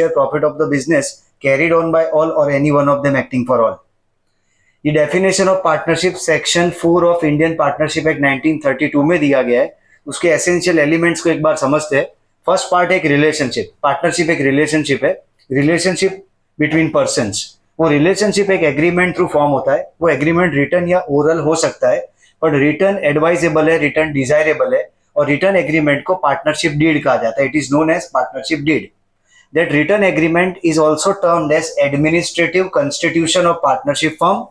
share profit of the business carried on by all or any one of them acting for all. ये definition of partnership section 4 of Indian partnership act 1932 में दिया गया है. उसके essential elements को एक बार समझते हैं. फर्स्ट पार्ट है एक रिलेशनशिप. पार्टनरशिप एक रिलेशनशिप है, रिलेशनशिप बिटवीन पर्सन्स. वो रिलेशनशिप एक एग्रीमेंट थ्रू फॉर्म होता है. वो एग्रीमेंट रिटर्न या ओरल हो सकता है, बट रिटर्न एडवाइजेबल है, रिटर्न डिजायरेबल है. और रिटर्न एग्रीमेंट को पार्टनरशिप डीड कहा जाता है. It is known as partnership deed. That written agreement is also termed as administrative constitution of partnership firm.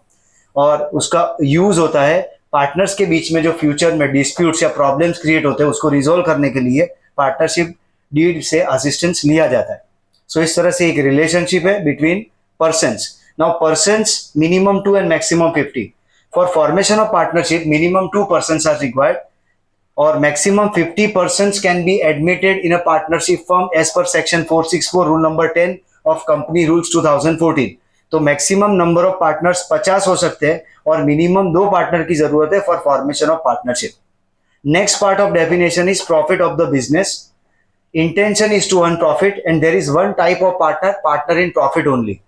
और उसका यूज होता है पार्टनर्स के बीच में जो फ्यूचर में डिस्प्यूट्स या प्रॉब्लम्स क्रिएट होते हैं उसको रिजोल्व करने के लिए पार्टनरशिप डीड से असिस्टेंस लिया जाता है. सो इस तरह से एक रिलेशनशिप है between persons. Now persons minimum 2 and maximum 50. For formation of partnership minimum 2 persons are required और maximum 50 persons can be admitted in a partnership firm as per section 464 rule number 10 of company rules 2014. तो maximum number of partners 50 हो सकते हैं और minimum 2 partner की जरूरत है for formation of partnership. Next part of definition is profit of the business. Intention is to earn profit and there is one type of partner in profit only.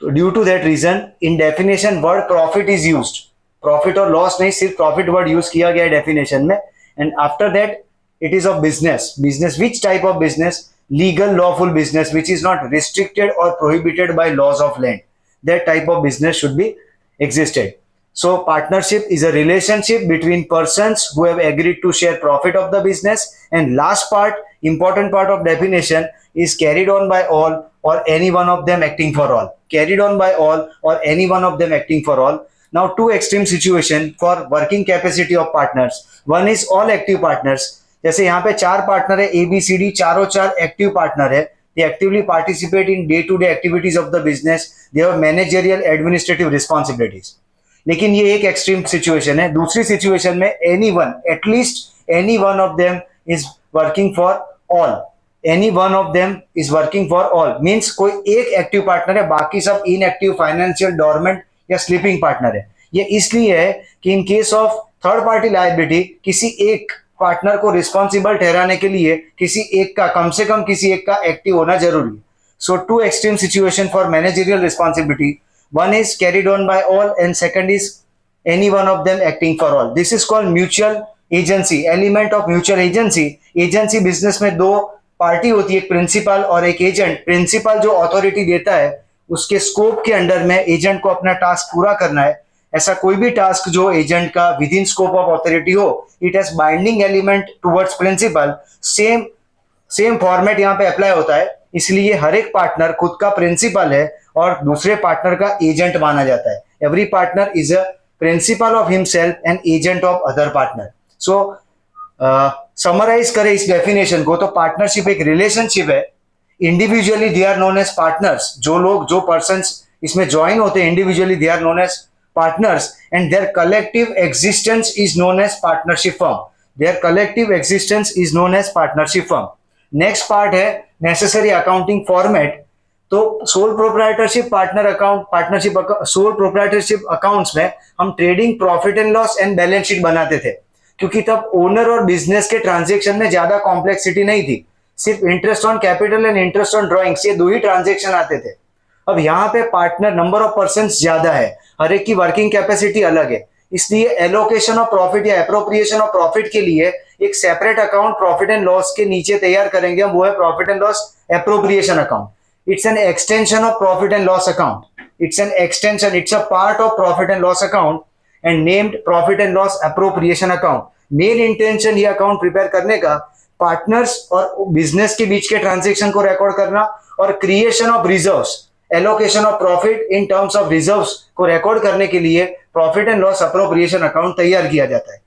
तो due to that reason in definition word profit is used. Profit और loss नहीं, सिर्फ profit word use किया गया है definition में. And after that it is of business. Business which type of business? Legal lawful business which is not restricted or prohibited by laws of land. That type of business should be existed. So partnership is a relationship between persons who have agreed to share profit of the business. And last part, important part of definition is carried on by all or any one of them acting for all. Carried on by all or any one of them acting for all. Now two extreme situation for working capacity of partners. One is all active partners. जैसे यहाँ पे 4 partner है ABCD, चारों 4 active partner है. They actively participate in day to day activities of the business. They have managerial administrative responsibilities. लेकिन ये एक extreme situation है. दूसरी सिचुएशन में anyone, at least any one of them is working for all. Any one of them is working for all means कोई एक active partner है, बाकी सब इनएक्टिव, फाइनेंशियल, डोरमेंट या स्लीपिंग पार्टनर है. ये इसलिए है कि in case of third party liability किसी एक पार्टनर को रिस्पॉन्सिबल ठहराने के लिए किसी एक का, कम से कम किसी एक का एक्टिव होना जरूरी है. So two extreme situation for managerial responsibility. One is carried on by all and second is any one of them acting for all. This is called mutual agency. Element of mutual agency. Agency business में 2 party होती है, एक principal और एक agent. Principal जो authority देता है उसके स्कोप के अंडर में एजेंट को अपना टास्क पूरा करना है. ऐसा कोई भी टास्क जो एजेंट का within scope of authority हो, it has binding element towards principal. Same format यहाँ पे अप्लाई होता है. इसलिए हर एक पार्टनर खुद का प्रिंसिपल है और दूसरे पार्टनर का एजेंट माना जाता है. Every partner is a principal of himself and agent of other partner. So summarise करें इस डेफिनेशन को तो पार्टनरशिप एक रिलेशनशिप है. Individually they are known as partners. जो पर्सन्स इसमें ज्वाइन होते हैं individually they are known as partners and their collective existence is known as partnership firm. Their collective existence is known as partnership firm. Next part है necessary accounting format. तो sole proprietorship partner account, partnership sole proprietorship accounts में हम trading profit and loss and balance sheet बनाते थे, क्योंकि तब owner और business के ट्रांजेक्शन में ज्यादा कॉम्प्लेक्सिटी नहीं थी. सिर्फ interest on capital and interest on drawings, ये 2 ही ट्रांजेक्शन आते थे. अब यहाँ पे पार्टनर नंबर ऑफ पर्सन्स ज्यादा है, हर एक की वर्किंग कैपेसिटी अलग है. इसलिए एलोकेशन ऑफ प्रॉफिट या एप्रोप्रिएशन ऑफ प्रॉफिट के लिए एक separate account profit and loss के नीचे तैयार करेंगे. वो है profit and loss appropriation account. It's an extension of profit and loss account. It's an extension, it's a part of profit and loss account and named profit and loss appropriation account. Main intention ये account prepare करने का partners और business के बीच के transaction को record करना और creation of reserves, allocation of profit in terms of reserves को रिकॉर्ड करने के लिए profit and loss appropriation account तैयार किया जाता है.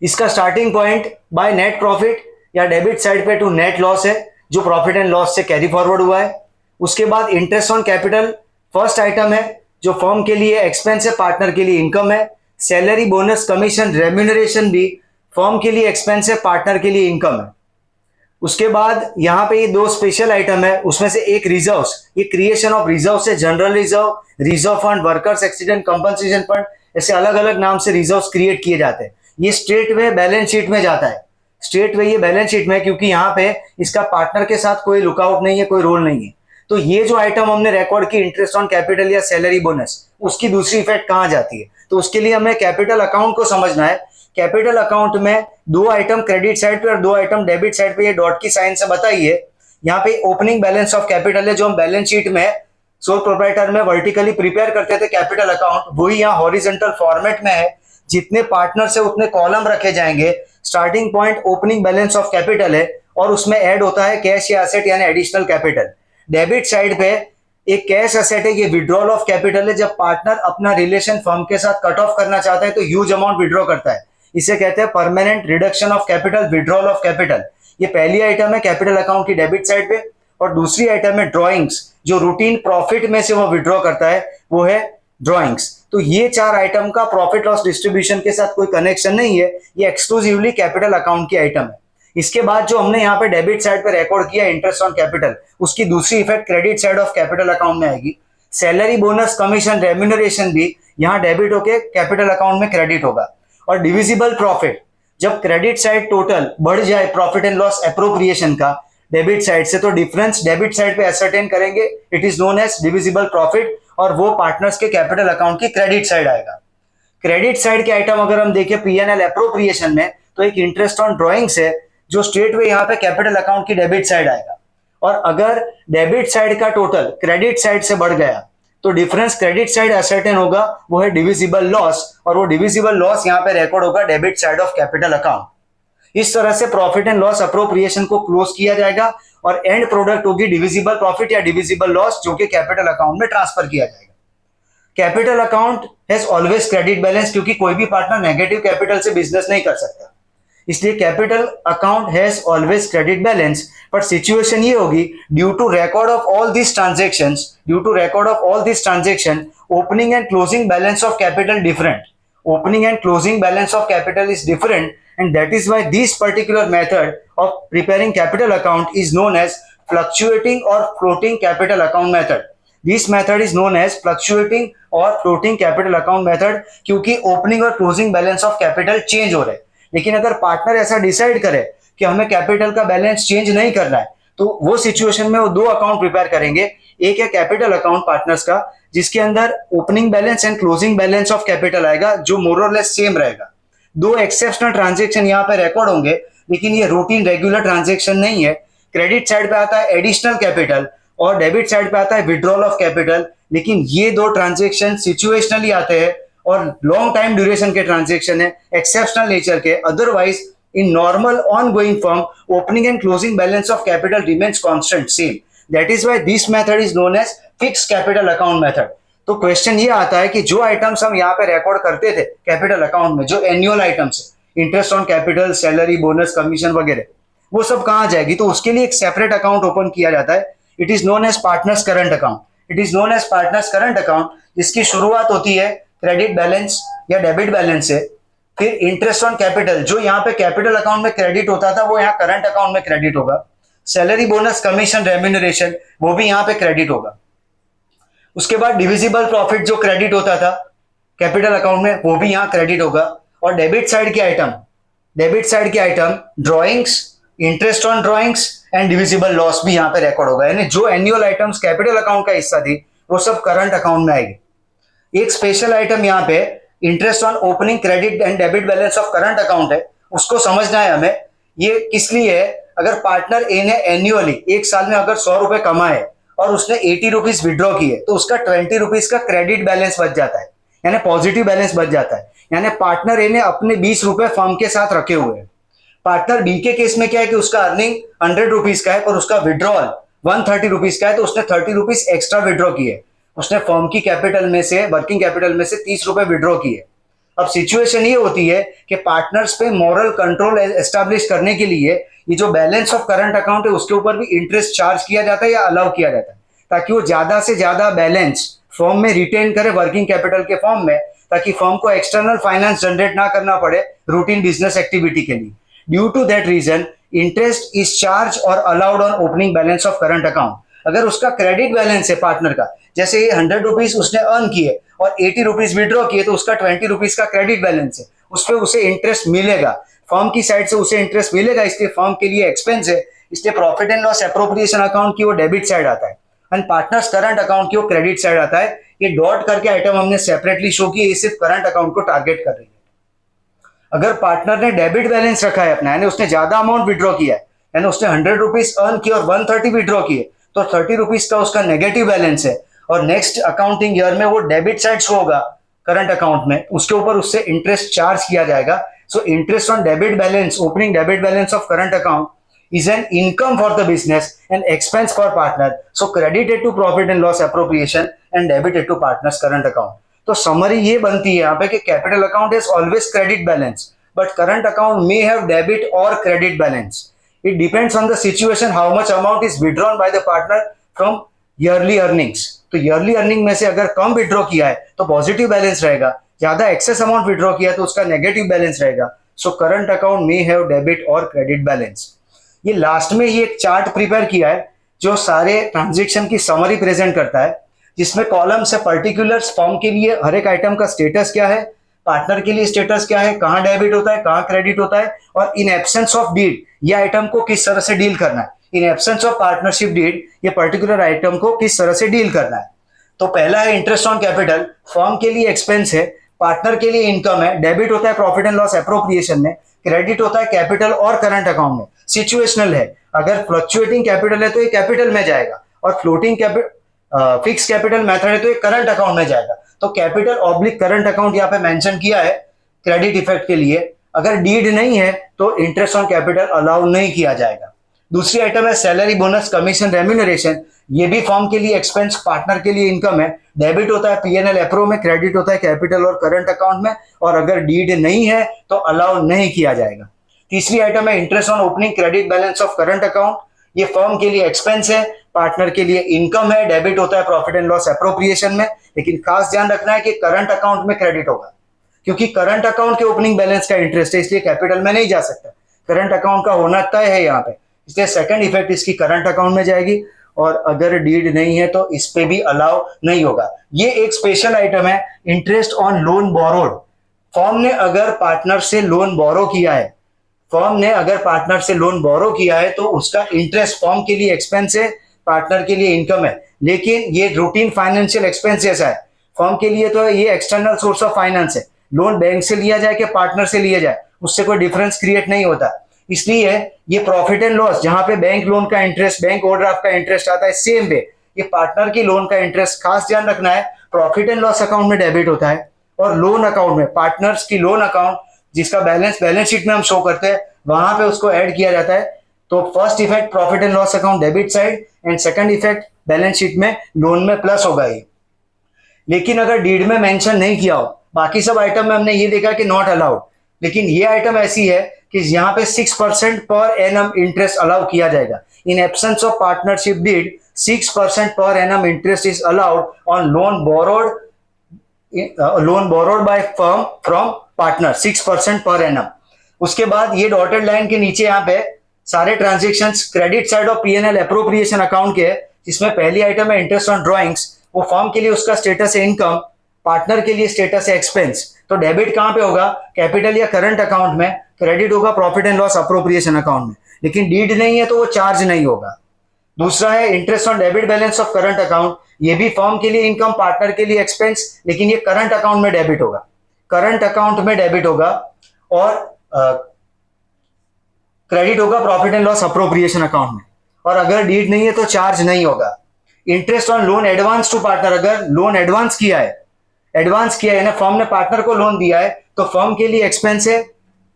इसका starting point by net profit या डेबिट साइड पे टू नेट लॉस है, जो प्रॉफिट एंड लॉस से कैरी फॉरवर्ड हुआ है. उसके बाद interest on capital first item है, जो फर्म के लिए एक्सपेंस है, पार्टनर के लिए इनकम है. सैलरी, बोनस, कमीशन, रेम्यूनरेशन भी फर्म के लिए एक्सपेंस है, पार्टनर के लिए इनकम है. उसके बाद यहाँ पे ये 2 स्पेशल आइटम है, उसमें से एक रिजर्व्स. ये क्रिएशन ऑफ रिजर्व से general reserve, reserve fund, workers accident compensation fund, ऐसे अलग अलग नाम से रिजर्व्स क्रिएट किए जाते हैं. ये स्ट्रेट वे बैलेंस शीट में जाता है. स्ट्रेट वे ये बैलेंस शीट में, क्योंकि यहाँ पे इसका पार्टनर के साथ कोई लुकआउट नहीं है, कोई रोल नहीं है। तो ये जो आइटम हमने रिकॉर्ड की इंटरेस्ट ऑन कैपिटल या सैलरी बोनस, उसकी दूसरी इफेक्ट कहाँ जाती है? तो उसके लिए हमें कैपिटल अकाउंट को समझना है। कैपिटल अकाउंट में दो आइटम क्रेडिट साइड पे और दो आइटम डेबिट साइड पे, ये डॉट की साइन से बताइए। यहाँ पे ओपनिंग बैलेंस ऑफ कैपिटल है, जो हम बैलेंस शीट में सोल प्रोप्राइटर में वर्टिकली प्रिपेयर करते थे कैपिटल अकाउंट, वही यहाँ हॉरिजॉन्टल फॉर्मेट में है। जितने पार्टनर से उतने कॉलम रखे जाएंगे। Starting point opening balance of capital है और उसमें ऐड होता है कैश या एसेट यानी एडिशनल कैपिटल। डेबिट साइड पे एक कैश एसेट है, ये विड्रॉल ऑफ कैपिटल है। जब पार्टनर अपना रिलेशन फर्म के साथ कट ऑफ करना चाहता है तो ह्यूज अमाउंट विड्रॉ करता है, इसे कहते हैं permanent reduction of capital, withdrawal of capital. ये पहली आइटम है कैपिटल अकाउंट की डेबिट साइड पे। और दूसरी आइटम है ड्रॉइंग्स, जो रूटीन प्रॉफिट में से वो विड्रॉ करता है, वो है ड्रॉइंग्स। तो ये चार आइटम का प्रॉफिट लॉस डिस्ट्रीब्यूशन के साथ कोई कनेक्शन नहीं है, ये एक्सक्लूसिवली कैपिटल अकाउंट की आइटम है। इसके बाद जो हमने यहाँ पे डेबिट साइड पे रिकॉर्ड किया इंटरेस्ट ऑन कैपिटल, उसकी दूसरी effect credit side of capital account में आएगी। सैलरी, बोनस, कमीशन, रेम्यूनरेशन भी यहाँ डेबिट होके कैपिटल अकाउंट में क्रेडिट होगा। और डिविजिबल प्रॉफिट, जब क्रेडिट साइड टोटल बढ़ जाए प्रॉफिट एंड लॉस एप्रोप्रिएशन का डेबिट साइड से, तो डिफरेंस डेबिट साइड पे एसरटेन करेंगे, it is known as divisible profit, और वो पार्टनर्स के कैपिटल अकाउंट की क्रेडिट साइड आएगा। क्रेडिट साइड के आइटम अगर हम देखें पीएनएल एप्रोप्रिएशन में, तो एक इंटरेस्ट ऑन ड्रॉइंग्स है, जो स्ट्रेट वे यहाँ पे कैपिटल अकाउंट की डेबिट साइड आएगा। और अगर डेबिट साइड का टोटल क्रेडिट साइड से बढ़ गया तो डिफरेंस क्रेडिट साइड असर्टेन होगा, वो है डिविजिबल लॉस, और वो डिविजिबल लॉस यहाँ पे रिकॉर्ड होगा debit side of capital account. इस तरह से प्रॉफिट एंड लॉस अप्रोप्रिएशन को क्लोज किया जाएगा और एंड प्रोडक्ट होगी डिविजिबल प्रॉफिट या डिविजिबल लॉस, जो कि कैपिटल अकाउंट में ट्रांसफर किया जाएगा। Capital account has always credit balance, क्योंकि कोई भी पार्टनर नेगेटिव कैपिटल से बिजनेस नहीं कर सकता, इसलिए capital account has always credit balance. But situation ये होगी, due to record of all this transaction, opening and closing balance of capital different, opening and closing balance of capital is different, and that is why this particular method of preparing capital account is known as fluctuating or floating capital account method. This method is known as fluctuating or floating capital account method, क्योंकि opening और closing balance of capital change हो रहे हैं। लेकिन अगर partner ऐसा decide करे कि हमें कैपिटल का बैलेंस चेंज नहीं करना है, तो वो सिचुएशन में वो दो अकाउंट प्रिपेयर करेंगे। एक है कैपिटल अकाउंट पार्टनर्स का, जिसके अंदर opening balance and closing balance of capital आएगा, जो मोर और लेस सेम रहेगा। दो एक्सेप्शनल ट्रांजैक्शन यहाँ पे रिकॉर्ड होंगे, लेकिन ये रूटीन रेगुलर ट्रांजैक्शन नहीं है। क्रेडिट साइड पे आता है एडिशनल कैपिटल और डेबिट साइड पे आता है विड्रॉल ऑफ कैपिटल, लेकिन ये दो ट्रांजैक्शन सिचुएशनली आते हैं और लॉन्ग टाइम ड्यूरेशन के ट्रांजैक्शन है, एक्सेप्शनल नेचर के। Otherwise in normal ongoing form, opening and closing balance of capital remains constant same. That is why this method is known as fix capital account method. तो question ये आता है कि जो items हम यहाँ पे रिकॉर्ड करते थे कैपिटल अकाउंट में, जो एनुअल आइटम्स है, interest on capital, salary, bonus, commission वगैरह, वो सब कहाँ जाएगी? तो उसके लिए एक सेपरेट अकाउंट ओपन किया जाता है, it is known as partners current account. It is known as partners current account, जिसकी शुरुआत होती है क्रेडिट बैलेंस या डेबिट बैलेंस से, फिर इंटरेस्ट ऑन कैपिटल, जो यहाँ पे कैपिटल अकाउंट में क्रेडिट होता था वो यहाँ करंट अकाउंट में क्रेडिट होगा। सैलरी, बोनस, कमीशन, रेम्यूनरेशन, वो भी यहाँ पे क्रेडिट होगा। उसके बाद डिविजिबल प्रॉफिट जो क्रेडिट होता था कैपिटल अकाउंट में, वो भी यहाँ क्रेडिट होगा। और डेबिट साइड के item drawings, interest on drawings and divisible loss भी यहाँ पे रिकॉर्ड होगा। यानी जो एनुअल आइटम्स कैपिटल अकाउंट का हिस्सा थी वो सब करंट अकाउंट में आएगी। एक स्पेशल आइटम यहाँ पे interest on opening credit and debit balance of current account है, उसको समझना है हमें। ये किस लिए है? अगर पार्टनर ए ने एन्युअली एक साल में अगर 100 रुपए कमाए और उसने 80 रुपीज विड्रॉ किए, तो उसका 20 रुपीज का क्रेडिट बैलेंस बच जाता है, यानी पॉजिटिव बैलेंस बच जाता है। यानी पार्टनर ए ने अपने 20 रुपए फर्म के साथ रखे हुए हैं। पार्टनर बी के केस में क्या है कि उसका अर्निंग 100 रुपीज का है पर उसका विड्रॉल 130 रुपीज का है, तो उसने 30 रुपीज एक्स्ट्रा विड्रॉ किए। उसने फर्म की कैपिटल में से, वर्किंग कैपिटल में से 30 रुपए विड्रॉ किए। अब सिचुएशन ये होती है कि पार्टनर्स पे मॉरल कंट्रोल एस्टैब्लिश करने के लिए ये जो बैलेंस ऑफ करंट अकाउंट है उसके ऊपर भी इंटरेस्ट चार्ज किया जाता है या अलाउ किया जाता है, ताकि वो ज्यादा से ज्यादा बैलेंस फर्म में रिटेन करे वर्किंग कैपिटल के फॉर्म में, ताकि फर्म को एक्सटर्नल फाइनेंस जनरेट ना करना पड़े रूटीन बिजनेस एक्टिविटी के लिए। Due to that reason interest is charge और allowed on opening balance of current account. अगर उसका क्रेडिट बैलेंस है पार्टनर का, जैसे ये 100 रुपीज उसने अर्न किए और 80 रुपीज विड्रॉ किए, तो उसका 20 रुपीज का क्रेडिट बैलेंस है, उस पर उसे इंटरेस्ट मिलेगा। फर्म की साइड से उसे इंटरेस्ट मिलेगा, इसलिए फर्म के लिए एक्सपेंस है, इसलिए profit and loss appropriation account की वो डेबिट साइड आता है एंड पार्टनर्स करंट अकाउंट की वो क्रेडिट साइड आता है। ये डॉट करके आइटम हमने सेपरेटली शो किया, ये सिर्फ करंट अकाउंट को टारगेट कर रही है। अगर पार्टनर ने डेबिट बैलेंस रखा है अपना, यानी उसने ज्यादा अमाउंट विड्रॉ किया है, यानी उसने 100 रुपीज अर्न किया और 130 विड्रॉ किए, तो 30 रुपीज का उसका नेगेटिव बैलेंस है और नेक्स्ट अकाउंटिंग ईयर में वो डेबिट साइड शो होगा करंट अकाउंट में, उसके ऊपर उससे इंटरेस्ट चार्ज किया जाएगा। So interest on debit balance, opening debit balance of current account is an income for the business and expense for partner, so credited to profit and loss appropriation and debited to partners current account। तो summary ये बनती है यहाँ पे कि capital account is always credit balance but current account may have debit और credit balance. It depends on the situation how much amount is withdrawn by the partner from yearly earnings. तो yearly earning में से अगर कम withdraw किया है तो positive balance रहेगा, ज्यादा एक्सेस अमाउंट विड्रॉ किया है तो उसका नेगेटिव बैलेंस रहेगा। So current account may have debit और क्रेडिट बैलेंस। ये लास्ट में ये एक चार्ट प्रिपेयर किया है जो सारे ट्रांजैक्शन की समरी प्रेजेंट करता है, जिसमें कॉलम से पर्टिकुलर्स फॉर्म के लिए हर एक आइटम का स्टेटस क्या है, पार्टनर के लिए स्टेटस क्या है, कहां डेबिट होता है, कहां क्रेडिट होता है, और इन एब्सेंस ऑफ डीड ये आइटम को किस तरह से डील करना है, in absence of partnership deed ये पर्टिकुलर आइटम को किस तरह से डील करना है। तो पहला है इंटरेस्ट ऑन कैपिटल, फर्म के लिए एक्सपेंस है, पार्टनर के लिए इनकम है, डेबिट होता है प्रॉफिट एंड लॉस एप्रोप्रिएशन में, क्रेडिट होता है कैपिटल और करंट अकाउंट में। सिचुएशनल है, अगर फ्लक्चुएटिंग कैपिटल है तो ये कैपिटल में जाएगा और फ्लोटिंग फिक्स कैपिटल मेथड है तो ये करंट अकाउंट में जाएगा। तो कैपिटल ऑब्लिक करंट अकाउंट यहाँ पे मेंशन किया है क्रेडिट इफेक्ट के लिए। अगर डीड नहीं है तो इंटरेस्ट ऑन कैपिटल अलाउ नहीं किया जाएगा। दूसरी आइटम है सैलरी बोनस कमीशन रेम्यूनरेशन, ये भी फर्म के लिए एक्सपेंस, पार्टनर के लिए इनकम है, डेबिट होता है पीएनएल एप्रो में, क्रेडिट होता है कैपिटल और करंट अकाउंट में, और अगर डीड नहीं है तो अलाउ नहीं किया जाएगा। तीसरी आइटम है interest on opening credit balance of current account, ये फर्म के लिए एक्सपेंस है, पार्टनर के लिए इनकम है, डेबिट होता है प्रॉफिट एंड लॉस एप्रोप्रिएशन में, लेकिन खास ध्यान रखना है कि करंट अकाउंट में क्रेडिट होगा, क्योंकि करंट अकाउंट के ओपनिंग बैलेंस का इंटरेस्ट है, इसलिए कैपिटल में नहीं जा सकता, करंट अकाउंट का होना तय है यहाँ पे, इसलिए सेकंड इफेक्ट इसकी करंट अकाउंट में जाएगी, और अगर डीड नहीं है तो इस पे भी अलाउ नहीं होगा। ये एक स्पेशल आइटम है interest on loan borrowed. Firm ने अगर पार्टनर से लोन बोरो किया है, फर्म ने अगर पार्टनर से लोन बोरो किया है तो उसका इंटरेस्ट फर्म के लिए एक्सपेंस है, पार्टनर के लिए इनकम है, लेकिन ये रूटीन फाइनेंशियल एक्सपेंस जैसा है। फर्म के लिए तो ये एक्सटर्नल सोर्स ऑफ फाइनेंस है, लोन बैंक से लिया जाए कि पार्टनर से लिया जाए उससे कोई डिफरेंस क्रिएट नहीं होता, इसलिए ये प्रॉफिट एंड लॉस जहां पे बैंक लोन का इंटरेस्ट, बैंक ओवरड्राफ्ट का इंटरेस्ट आता है, सेम वे ये पार्टनर की लोन का इंटरेस्ट, खास ध्यान रखना है प्रॉफिट एंड लॉस अकाउंट में डेबिट होता है और लोन अकाउंट में, पार्टनर्स की लोन अकाउंट जिसका बैलेंस शीट में हम शो करते हैं वहां पे उसको ऐड किया जाता है। तो first effect profit and loss account debit side and second effect balance sheet में लोन में प्लस होगा ये। लेकिन अगर डीड में मेंशन नहीं किया हो, बाकी सब आइटम में हमने ये देखा कि नॉट अलाउड, लेकिन ये आइटम ऐसी है कि यहाँ पे 6% पर एनम इंटरेस्ट अलाउ किया जाएगा। In absence of partnership deed 6% per annum interest is allowed on loan borrowed by firm from partner, 6% per annum. उसके बाद ये डॉटेड लाइन के नीचे यहाँ पे सारे transactions credit side of PNL appropriation account के, जिसमें पहली आइटम है इंटरेस्ट ऑन ड्रॉइंग्स, वो फर्म के लिए उसका स्टेटस है इनकम, पार्टनर के लिए स्टेटस है एक्सपेंस। तो डेबिट कहां पे होगा, कैपिटल या करंट अकाउंट में, क्रेडिट होगा profit and loss appropriation account में, लेकिन डीड नहीं है तो वो चार्ज नहीं होगा। दूसरा है interest on debit balance of current account, ये भी फर्म के लिए इनकम, पार्टनर के लिए एक्सपेंस, लेकिन ये करंट अकाउंट में डेबिट होगा, करंट अकाउंट में डेबिट होगा, और क्रेडिट होगा profit and loss appropriation account में, और अगर डीड नहीं है तो चार्ज नहीं होगा। Interest on loan advance to partner, अगर लोन एडवांस किया है ना, फर्म ने पार्टनर को लोन दिया है तो फर्म के लिए एक्सपेंस है,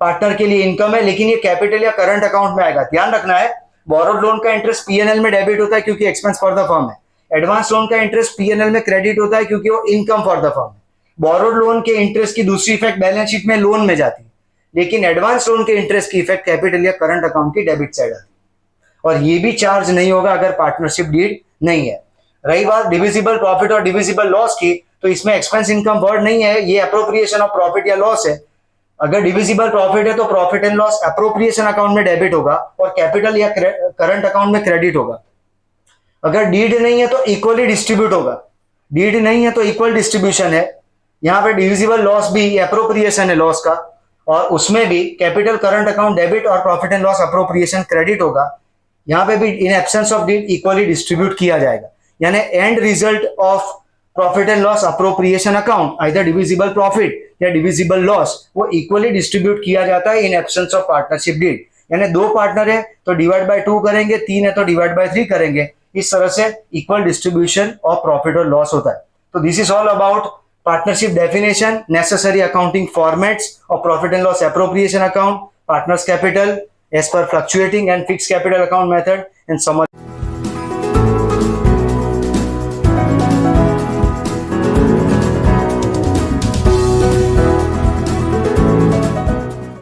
पार्टनर के लिए इनकम है, लेकिन ये कैपिटल या करंट अकाउंट में आएगा। ध्यान रखना है बोरोड लोन का इंटरेस्ट पीएनएल में डेबिट होता है क्योंकि एक्सपेंस फॉर द फर्म है, एडवांस लोन का इंटरेस्ट पीएनएल में क्रेडिट होता है क्योंकि वो इनकम फॉर द फर्म है। बोरोड लोन के इंटरेस्ट की दूसरी इफेक्ट बैलेंस शीट में लोन में जाती है, लेकिन एडवांस लोन के इंटरेस्ट की इफेक्ट कैपिटल या करंट अकाउंट की डेबिट साइड आती है, और ये भी चार्ज नहीं होगा अगर पार्टनरशिप डीड नहीं है। रही बात डिविजिबल प्रॉफिट और डिविजिबल लॉस की, तो इसमें एक्सपेंस इनकम वर्ड नहीं है, ये अप्रोप्रिएशन ऑफ प्रॉफिट या लॉस है। अगर डिविजिबल प्रॉफिट है तो profit and loss appropriation account में डेबिट होगा और कैपिटल या करंट अकाउंट में क्रेडिट होगा। अगर डीड नहीं है तो इक्वली डिस्ट्रीब्यूट होगा, डीड नहीं है तो इक्वल डिस्ट्रीब्यूशन है। यहाँ पे डिविजिबल लॉस भी अप्रोप्रिएशन है लॉस का, और उसमें भी कैपिटल करंट अकाउंट डेबिट और profit and loss appropriation credit होगा, यहाँ पे भी in absence of deed equally distribute किया जाएगा। यानी end result of profit and loss appropriation account either divisible profit या डिविजिबल लॉस वो इक्वली डिस्ट्रीब्यूट किया जाता है in absence of partnership deed. यानी 2 पार्टनर है तो डिवाइड बाय 2 करेंगे, 3 है तो डिवाइड बाय 3 करेंगे। इस तरह से इक्वल डिस्ट्रीब्यूशन ऑफ प्रॉफिट और लॉस होता है। तो this is all about partnership definition, necessary accounting formats of profit and loss appropriation account, partners capital as per fluctuating and fixed capital account method, and some